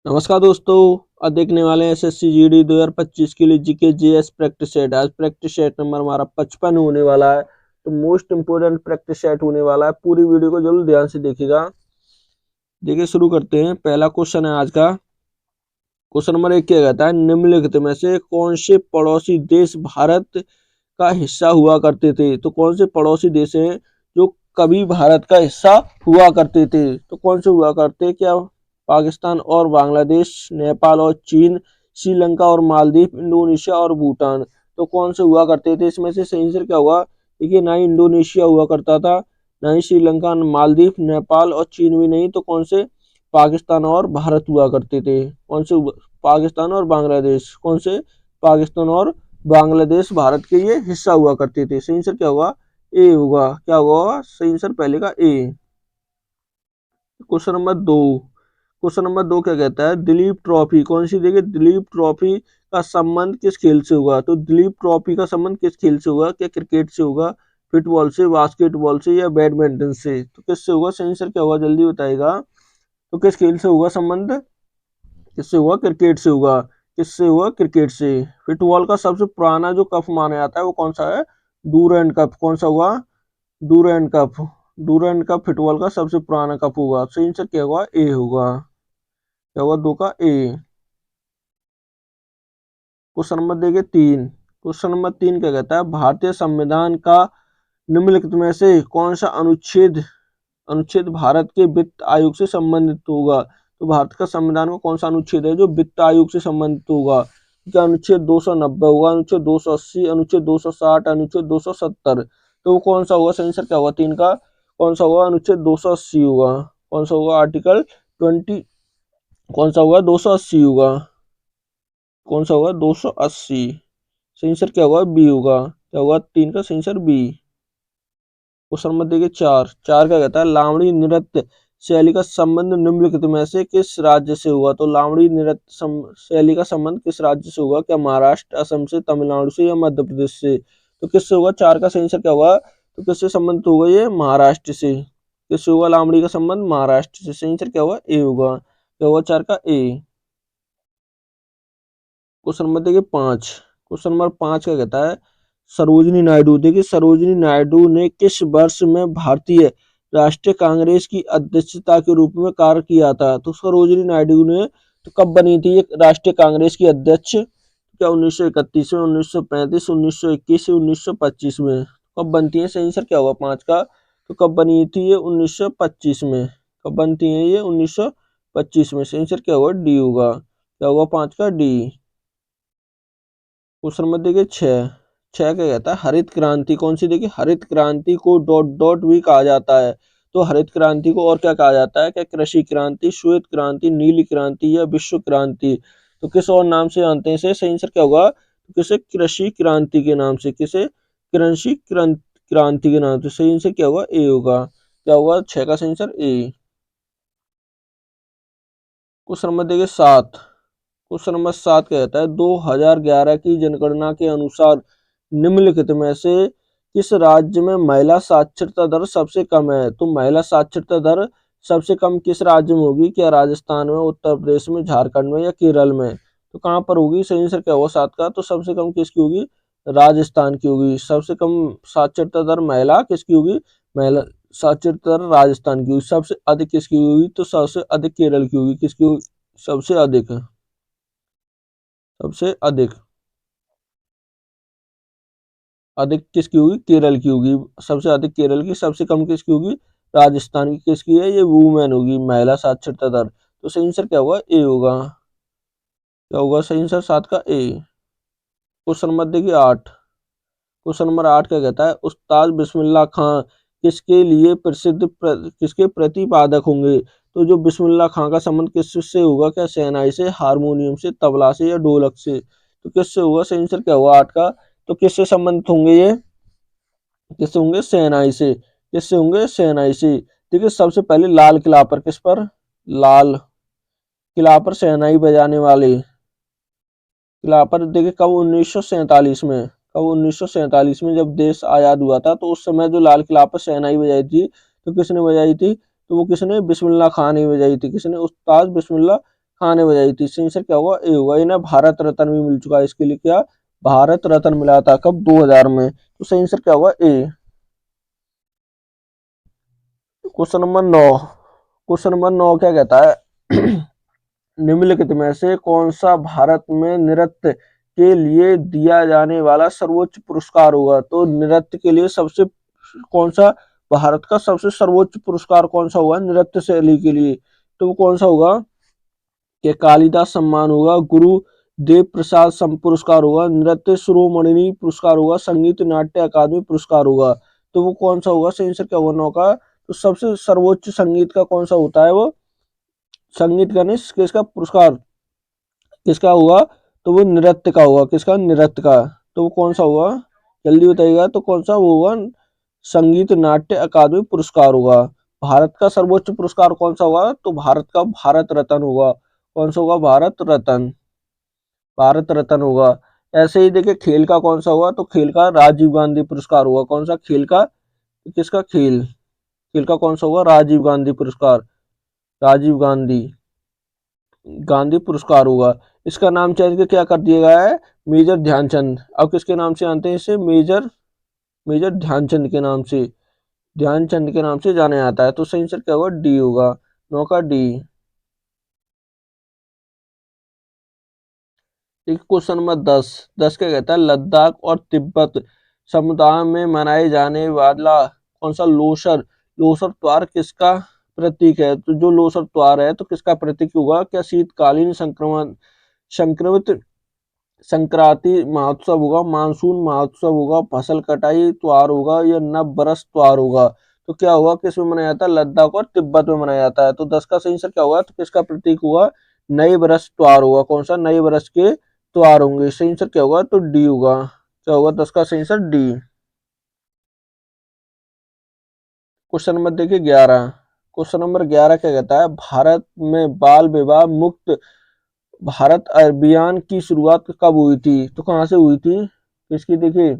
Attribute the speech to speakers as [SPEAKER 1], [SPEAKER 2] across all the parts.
[SPEAKER 1] नमस्कार दोस्तों। आज देखने वाले हैं एसएससी जीडी 2025 के लिए जीके जीएस प्रैक्टिस सेट। आज प्रैक्टिस सेट नंबर हमारा 55 होने वाला है, तो मोस्ट इंपोर्टेंट प्रैक्टिस सेट होने वाला है। पूरी वीडियो को जरूर ध्यान से देखिएगा। देखिए शुरू करते हैं। पहला क्वेश्चन है आज का। क्वेश्चन नंबर 1 क्या कहता है, निम्नलिखित में से कौन से पड़ोसी देश भारत का हिस्सा हुआ करते थे। तो कौन से पड़ोसी देश हैं जो कभी भारत का हिस्सा हुआ करते थे। तो कौन से हुआ करते, क्या पाकिस्तान और बांग्लादेश, नेपाल और चीन, श्रीलंका और मालदीव, इंडोनेशिया और भूटान। तो कौन से हुआ करते थे, इसमें से सही आंसर क्या हुआ। देखिए ना ही इंडोनेशिया हुआ करता था, ना ही श्रीलंका, मालदीव, नेपाल और चीन भी नहीं। तो कौन से, पाकिस्तान और भारत हुआ करते थे। कौन से, पाकिस्तान और बांग्लादेश। कौन से, पाकिस्तान और बांग्लादेश भारत के ये हिस्सा हुआ करते थे। सही आंसर क्या होगा, ए होगा। क्या होगा सही आंसर पहले का A. Question number 2। Question number 2 क्या कहता है, दिलीप ट्रॉफी कौन सी। देखिए दिलीप ट्रॉफी का संबंध किस खेल से हुआ। तो दिलीप ट्रॉफी का संबंध किस खेल से हुआ, क्या क्रिकेट से होगा, फुटबॉल से, बास्केटबॉल से या बैडमिंटन से। तो किससे होगा, सही आंसर क्या होगा जल्दी बताएगा। तो किस खेल से होगा संबंध, किससे हुआ, क्रिकेट से होगा। किससे हुआ, क्रिकेट से। फुटबॉल का सबसे पुराना जो कप माना जाता है वो कौन सा है, डूरैंड कप। कौन सा हुआ, डूरैंड कप। डूरैंड कप फुटबॉल का सबसे पुराना कप होगा। सही आंसर क्या होगा, ए होगा। क्या होगा, 2 का ए। क्वेश्चन नंबर देखिए 3। क्वेश्चन नंबर 3 क्या कहता है, भारतीय संविधान का निम्नलिखित में से कौन सा अनुच्छेद अनुच्छेद भारत के वित्त आयोग से संबंधित होगा। तो भारत का संविधान का कौन सा अनुच्छेद है जो वित्त आयोग से संबंधित होगा। क्या अनुच्छेद 290 होगा, अनुच्छेद 280, अनुच्छेद 260, अनुच्छेद 270। तो वो कौन सा होगा, सही आंसर क्या होगा 3 का। कौन सा होगा, अनुच्छेद 280 होगा। कौन सा होगा, आर्टिकल 20। कौन सा होगा, 280 होगा। कौन सा होगा, 280। सही आंसर क्या होगा, बी होगा। क्या होगा 3 का सही आंसर बी। क्वेश्चन नंबर देखिए 4। 4 क्या कहता है, लावणी नृत्य शैली का संबंध निम्नलिखित में से किस राज्य से हुआ। तो लावणी नृत्य शैली का संबंध किस राज्य से होगा, क्या महाराष्ट्र, असम से, तमिलनाडु से या मध्य प्रदेश से। तो किससे होगा, 4 का सही आंसर क्या होगा। तो किससे संबंधित होगा, ये महाराष्ट्र से। किससे होगा लावणी का संबंध, महाराष्ट्र से। सही आंसर क्या होगा, ए होगा। क्या होगा 4 का ए। क्वेश्चन नंबर देखिए 5। क्वेश्चन नंबर 5 क्या कहता है, सरोजिनी नायडू। देखिए सरोजिनी नायडू ने किस वर्ष में भारतीय राष्ट्रीय कांग्रेस की अध्यक्षता के रूप में कार्य किया था। तो सरोजिनी नायडू ने तो कब बनी थी एक राष्ट्रीय कांग्रेस की अध्यक्ष, क्या 1931 में, 1935, 1921, 1925 में। कब बनती है, सही आंसर क्या होगा 5 का। तो कब बनी थी ये, 1925 में। कब बनती है ये, 1925 में। सही आंसर क्या होगा, डी होगा। क्या होगा 5 का डी। क्वेश्चन नंबर देखिए 6। 6 क्या कहता है, हरित क्रांति कौन सी। देखिए हरित क्रांति को डॉट डॉट भी कहा जाता है। तो हरित क्रांति को और क्या कहा जाता है, क्या कृषि क्रांति, श्वेत क्रांति, नीली क्रांति या विश्व क्रांति। तो किस और नाम से जानते हैं इसे। सही आंसर क्या होगा, तो किसे, कृषि क्रांति के नाम से। किसे, कृषि क्रांति के नाम से। सही आंसर क्या होगा, ए होगा। क्या होगा 6 का सही आंसर ए। क्वेश्चन नंबर देखिए 7। क्वेश्चन नंबर 7 कहता है, 2011 की जनगणना के अनुसार निम्नलिखित में से किस राज्य में महिला साक्षरता दर सबसे कम है। तो महिला साक्षरता दर सबसे कम किस राज्य में होगी, क्या राजस्थान में, उत्तर प्रदेश में, झारखंड में या केरल में। तो कहाँ पर होगी, सही आंसर क्या होगा 7 का। तो सबसे कम किसकी होगी, राजस्थान की होगी। सबसे कम साक्षरता दर महिला किसकी होगी, महिला साक्षरता दर राजस्थान की होगी। सबसे अधिक किसकी होगी, तो सबसे अधिक केरल की होगी। किसकी होगी, सबसे अधिक, सबसे अधिक, अधिक किसकी होगी, केरल की होगी। सबसे अधिक केरल की, सबसे कम किसकी होगी, राजस्थान की। किसकी है ये, वुमेन होगी, महिला साक्षरता दर। तो सही आंसर क्या होगा, ए होगा। क्या होगा सही आंसर 7 का ए। क्वेश्चन नंबर देखिए 8। क्वेश्चन नंबर 8 क्या कहता है, उस्ताद बिस्मिल्लाह खां किसके लिए किसके प्रतिपादक होंगे। तो जो बिस्मिल्लाह खां का संबंध किससे होगा, क्या शहनाई से, हारमोनियम से, तबला से या ढोलक से। तो किससे होगा, सही आंसर क्या होगा 8 का। तो किससे संबंधित होंगे ये, किससे होंगे, शहनाई से। किससे होंगे, शहनाई से। देखिए सबसे पहले लाल किला पर, किस पर, लाल किला पर शहनाई बजाने वाले, किला पर। देखिए कब, 1947 में। कब, 1947 में जब देश आजाद हुआ था, तो उस समय जो लाल किला पर शहनाई बजाई थी, तो किसने बजाई थी। तो वो किसने, बिस्मिल्लाह खान ने बजाई थी। किसने, उस्ताद बिस्मिल्लाह खाने बजाई थी। सही आंसर क्या होगा? ए होगा। इन्हें भारत रत्न भी मिल चुका है। इसके लिए क्या? भारत रत्न मिला था कब? 2000 में। तो सही आंसर क्या होगा? A. Question number 9। Question number 9 क्या कहता है? निम्नलिखित में से कौन सा भारत में नृत्य के लिए दिया जाने वाला सर्वोच्च पुरस्कार होगा? तो नृत्य के लिए सबसे कौन सा भारत का सबसे सर्वोच्च पुरस्कार कौन सा होगा नृत्य शैली के लिए? तो वो कौन सा होगा? कि कालिदास सम्मान होगा, गुरु देव प्रसाद पुरस्कार होगा, नृत्य शिरोमणि पुरस्कार होगा, संगीत नाट्य अकादमी पुरस्कार होगा। तो वो कौन सा होगा? सही आंसर क्या होगा 9 का? तो सबसे सर्वोच्च संगीत का कौन सा होता है? वो संगीत का नहीं, किसका पुरस्कार किसका होगा? तो वो नृत्य का होगा। किसका? नृत्य का। तो वो कौन सा होगा? जल्दी बताइएगा। तो कौन सा वो होगा? संगीत नाट्य अकादमी पुरस्कार होगा। भारत का सर्वोच्च पुरस्कार कौन सा होगा? तो भारत का भारत रत्न होगा। कौन सा होगा? भारत रत्न। भारत रत्न होगा। ऐसे ही देखिए खेल का कौन सा होगा? तो खेल का राजीव गांधी पुरस्कार होगा। कौन सा? खेल का। किसका? खेल का कौन सा होगा? राजीव गांधी पुरस्कार। राजीव गांधी गांधी पुरस्कार होगा। इसका नाम चेंज करके क्या कर दिया गया है? मेजर ध्यानचंद। अब किसके नाम से जानते हैं इसे? मेजर मेजर ध्यानचंद के नाम से। ध्यानचंद के नाम से जाना जाता है। तो सही आंसर क्या होगा? डी होगा। 9 का डी। एक क्वेश्चन नंबर 10। 10 क्या कहता है? लद्दाख और तिब्बत समुदाय में मनाए जाने वाला कौन सा लोसर लोसर त्योहार किसका प्रतीक है? तो जो लोसर त्योहार है तो किसका प्रतीक होगा? क्या शीतकालीन संक्रमित संक्रांति महोत्सव होगा, मानसून महोत्सव होगा, फसल कटाई त्योहार होगा, या नव बरस त्योहार होगा? तो क्या होगा? किस में मनाया जाता है? लद्दाख और तिब्बत में मनाया जाता है। तो 10 का सही आंसर क्या होगा? तो किसका प्रतीक होगा? नए बरस त्योहार होगा। कौन सा? नए बरस के त्योहार होंगे। सही आंसर क्या होगा? तो डी होगा। क्या होगा? 10 का सही आंसर डी। क्वेश्चन नंबर देखिए 11। क्वेश्चन नंबर 11 क्या कहता है? भारत में बाल विवाह मुक्त भारत अभियान की शुरुआत कब हुई थी? तो कहाँ से हुई थी? इसकी देखिए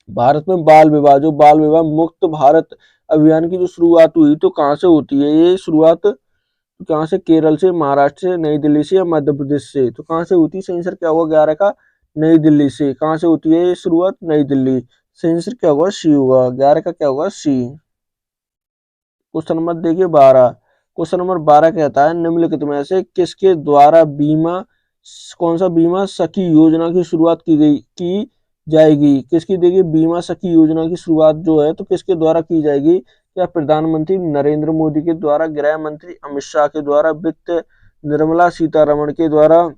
[SPEAKER 1] भारत में बाल विवाह जो बाल विवाह मुक्त भारत अभियान की जो शुरुआत हुई तो कहाँ से होती है ये शुरुआत? कहाँ से? केरल से, महाराष्ट्र से, नई दिल्ली से, या मध्य प्रदेश से? तो कहाँ से होती है? सही आंसर क्या होगा 11 का? नई दिल्ली से। कहाँ से होती है ये शुरुआत? नई दिल्ली। सही आंसर क्या होगा? सी होगा। 11 का क्या होगा? सी। क्वेश्चन नंबर देखिए 12। क्वेश्चन नंबर 12 कहता है निम्नलिखित में से किसके द्वारा बीमा कौन सा बीमा सखी योजना की शुरुआत की जाएगी? किसकी? देखिए बीमा सखी योजना की शुरुआत जो है तो किसके द्वारा की जाएगी? क्या प्रधानमंत्री नरेंद्र मोदी के द्वारा, गृह मंत्री अमित शाह के द्वारा, वित्त निर्मला सीतारमण के द्वारा,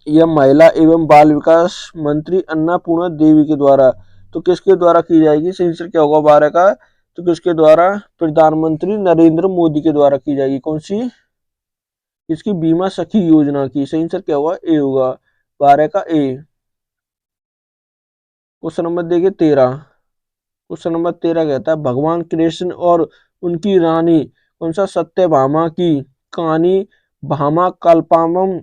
[SPEAKER 1] या महिला एवं बाल विकास मंत्री अन्नपूर्णा देवी के द्वारा? तो किसके द्वारा की जाएगी? सही आंसर क्या होगा 12 का? तो किसके द्वारा? प्रधानमंत्री नरेंद्र मोदी के द्वारा की जाएगी। कौन सी? इसकी बीमा सखी योजना की। सही आंसर क्या होगा? ए होगा। 12 का ए। क्वेश्चन नंबर देखिए 13। क्वेश्चन नंबर 13 कहता है भगवान कृष्ण और उनकी रानी कौन सा सत्यभामा की कहानी भामा कल्पामम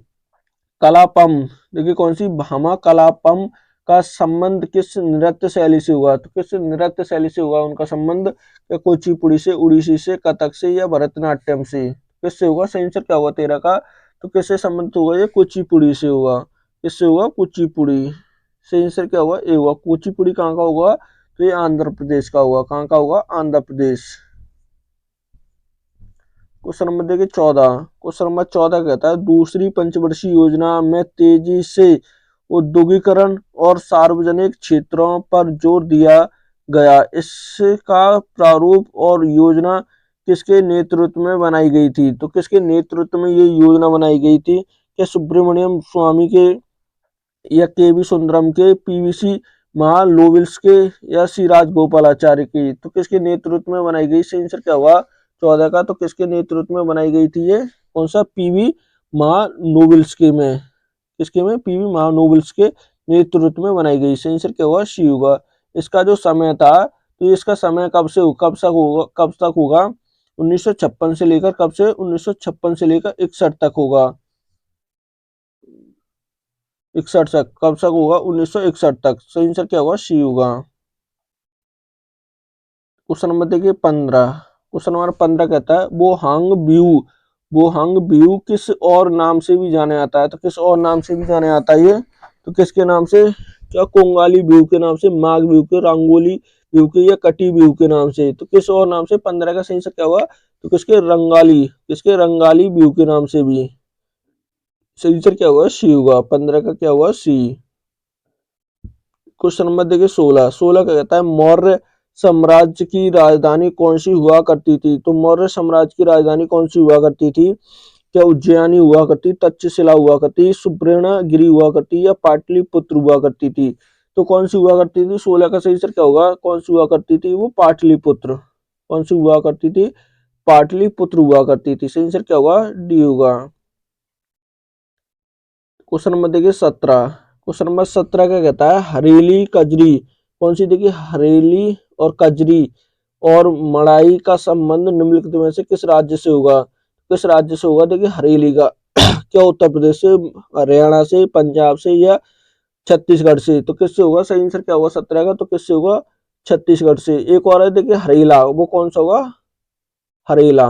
[SPEAKER 1] कलापम देखिए कौन सी भामा कलापम का संबंध किस नृत्य शैली से हुआ? तो किस नृत्य शैली से हुआ उनका संबंध? क्या कुचिपुड़ी से, उड़ीसी से, कथक से, या भरतनाट्यम से? किससे होगा? सही आंसर क्या होगा 13 का? तो किससे संबंधित होगा? ये कुचिपुड़ी से होगा। किससे होगा? कुचिपुड़ी। सही आंसर क्या होगा? ए होगा। कुचिपुड़ी कहाँ का होगा? तो ये आंध्र प्रदेश का होगा। कहाँ का होगा? आंध्र प्रदेश। क्वेश्चन नंबर देखिए 14। क्वेश्चन नंबर 14 कहता है दूसरी पंचवर्षीय योजना में तेजी से औद्योगिकरण और सार्वजनिक क्षेत्रों पर जोर दिया गया। इसका प्रारूप और योजना किसके नेतृत्व में बनाई गई थी? तो किसके नेतृत्व में ये योजना बनाई गई थी? क्या सुब्रमण्यम स्वामी के, या के वी सुंदरम के, पीवीसी महालोविल्स के, या सी राजगोपालाचारी की? तो किसके नेतृत्व में बनाई गई? सही आंसर क्या हुआ 14 का? तो किसके नेतृत्व में बनाई गई थी ये? कौन सा? पीवी महानोबल्स के में। किसके में? पीवी महानोबल्स के नेतृत्व में बनाई गई। सही आंसर क्या होगा? सी होगा। इसका जो समय था तो इसका समय कब तक होगा 1956 से लेकर कब से 1956 से लेकर 61 तक होगा। 61 तक कब तक होगा? 1961 तक। सही आंसर क्या होगा? सी होगा। क्वेश्चन नंबर देखिए 15। क्वेश्चन नंबर 15 कहता है वो हांग ब्यू बोहंग बिहू किस और नाम से भी जाना जाता है? तो किस और नाम से भी जाना जाता है ये? तो किसके नाम से? क्या कोंगाली बिहू के नाम से, माघ बिहू के, रंगोली बिहू के, या कटी बिहू के नाम से? तो किस और नाम से? 15 का सही आंसर क्या हुआ? तो किसके रंगाली बिहू के नाम से भी। सही आंसर क्या हुआ? सी हुआ। 15 का क्या हुआ? सी। क्वेश्चन नंबर देखिए 16 क्या कहता है? मौर्य साम्राज्य की राजधानी कौन सी हुआ करती थी? तो मौर्य साम्राज्य की राजधानी कौन सी हुआ करती थी? क्या उज्जैनी हुआ करती, तक्षशिला हुआ करती, सुवर्णगिरी हुआ करती, या पाटलिपुत्र हुआ करती थी? तो कौन सी हुआ करती थी? 16 का सही आंसर क्या होगा? कौन सी हुआ करती थी? वो पाटलिपुत्र। कौन सी हुआ करती थी? पाटलिपुत्र हुआ करती थी। सही आंसर क्या होगा? डी होगा। क्वेश्चन नंबर देखिए 17। क्वेश्चन नंबर 17 क्या कहता है? हरेली कजरी कौन सी? देखिए हरेली और कजरी और मड़ाई का संबंध निम्नलिखित में से किस राज्य से होगा? किस राज्य से होगा? देखिए हरेली का क्या उत्तर प्रदेश से, हरियाणा से, पंजाब से, या छत्तीसगढ़ से? तो किससे होगा? सही आंसर क्या होगा 17 का? तो किससे होगा? छत्तीसगढ़ से। एक और है देखिए हरेला, वो कौन सा होगा? हरेला।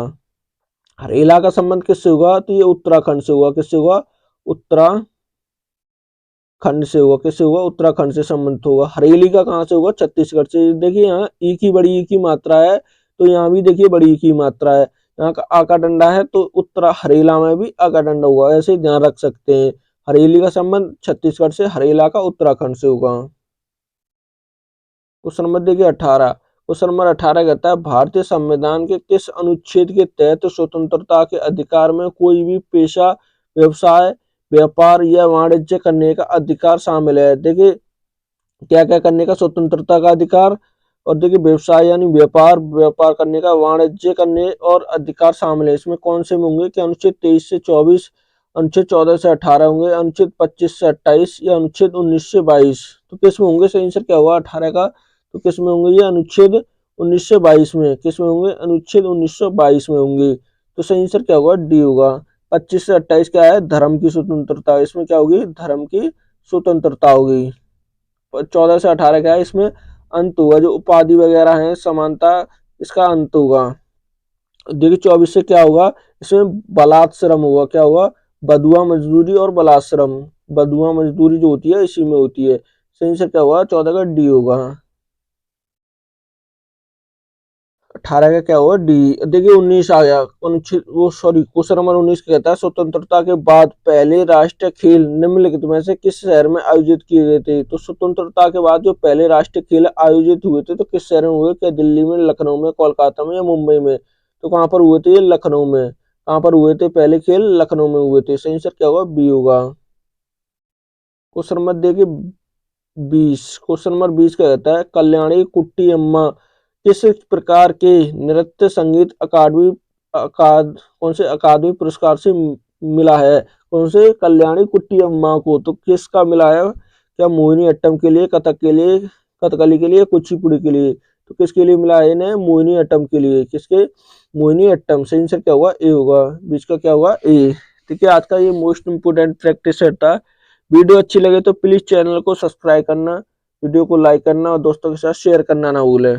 [SPEAKER 1] हरेला का संबंध किससे होगा? तो ये उत्तराखंड से होगा। किससे होगा? उत्तराखंड से होगा। किससे होगा? उत्तराखंड से संबंधित होगा। हरेली का कहाँ से होगा? छत्तीसगढ़ से। देखिए यहाँ ई की बड़ी ई की मात्रा है, तो यहाँ भी देखिए बड़ी ई की मात्रा है। यहाँ का आ का डंडा है, तो उत्तरा हरेला में भी आ का डंडा होगा, ऐसे ध्यान रख सकते हैं। हरेली का संबंध छत्तीसगढ़ से, हरेला का उत्तराखंड से होगा। क्वेश्चन नंबर देखिए 18। क्वेश्चन नंबर 18 कहता है भारतीय संविधान के किस अनुच्छेद के तहत स्वतंत्रता के अधिकार में कोई भी पेशा, व्यवसाय, व्यापार या वाणिज्य करने का अधिकार शामिल है? देखिए क्या क्या करने का? स्वतंत्रता का अधिकार, और देखिए व्यवसाय यानी व्यापार, व्यापार करने का, वाणिज्य करने और अधिकार शामिल है। इसमें कौन से में होंगे? क्या अनुच्छेद 23 से 24, अनुच्छेद 14 से 18 होंगे, अनुच्छेद 25 से 28, या अनुच्छेद 19 से 22? तो किस में होंगे? सही आंसर क्या हुआ 18 का? तो किस में होंगे? ये अनुच्छेद 19 से 22 में। किस में होंगे? अनुच्छेद 1922 में होंगे। तो सही आंसर क्या होगा? डी होगा। 25 से 28 क्या है? धर्म की स्वतंत्रता। इसमें क्या होगी? धर्म की स्वतंत्रता होगी। 14 से 18 क्या है? इसमें अंत होगा, जो उपाधि वगैरह है, समानता, इसका अंत होगा। देखिए 24 से क्या होगा? इसमें बलात्श्रम होगा। क्या होगा? बधुआ मजदूरी और बलात्श्रम। बधुआ मजदूरी जो होती है इसी में होती है। सही से क्या होगा? 14 का डी होगा। 18 का क्या होगा? डी। देखिए 19 आ गया अनुच्छेद, वो सॉरी क्वेश्चन नंबर 19 कहता है स्वतंत्रता के बाद पहले राष्ट्रीय खेल निम्नलिखित में से किस शहर में आयोजित किए गए थे? तो स्वतंत्रता के बाद जो पहले राष्ट्रीय खेल आयोजित हुए थे, तो किस शहर में हुए? क्या दिल्ली में, लखनऊ में, कोलकाता में, या मुंबई में? तो कहाँ पर हुए थे? ये लखनऊ में। कहाँ पर हुए थे पहले खेल? लखनऊ में हुए थे। सही आंसर क्या होगा? बी होगा। क्वेश्चन नंबर देखिए 20। क्वेश्चन नंबर 20 का कहता है कल्याणी कुट्टी अम्मा किस प्रकार के नृत्य संगीत अकादमी कौन से अकादमी पुरस्कार से मिला है? कौन से? कल्याणी कुट्टी अम्मा को। तो किसका मिला है? क्या मोहिनी अट्टम के लिए, कथक के लिए, कथकली के लिए, कुचिपुड़ी के लिए? तो किसके लिए मिला है इन्हें? मोहिनी अट्टम के लिए। किसके? मोहिनी अट्टम। सही आंसर क्या होगा? ए होगा। बीच का क्या होगा? ए। ठीक है, आज का ये मोस्ट इंपोर्टेंट प्रैक्टिस था। वीडियो अच्छी लगे तो प्लीज चैनल को सब्सक्राइब करना, वीडियो को लाइक करना और दोस्तों के साथ शेयर करना ना भूलें।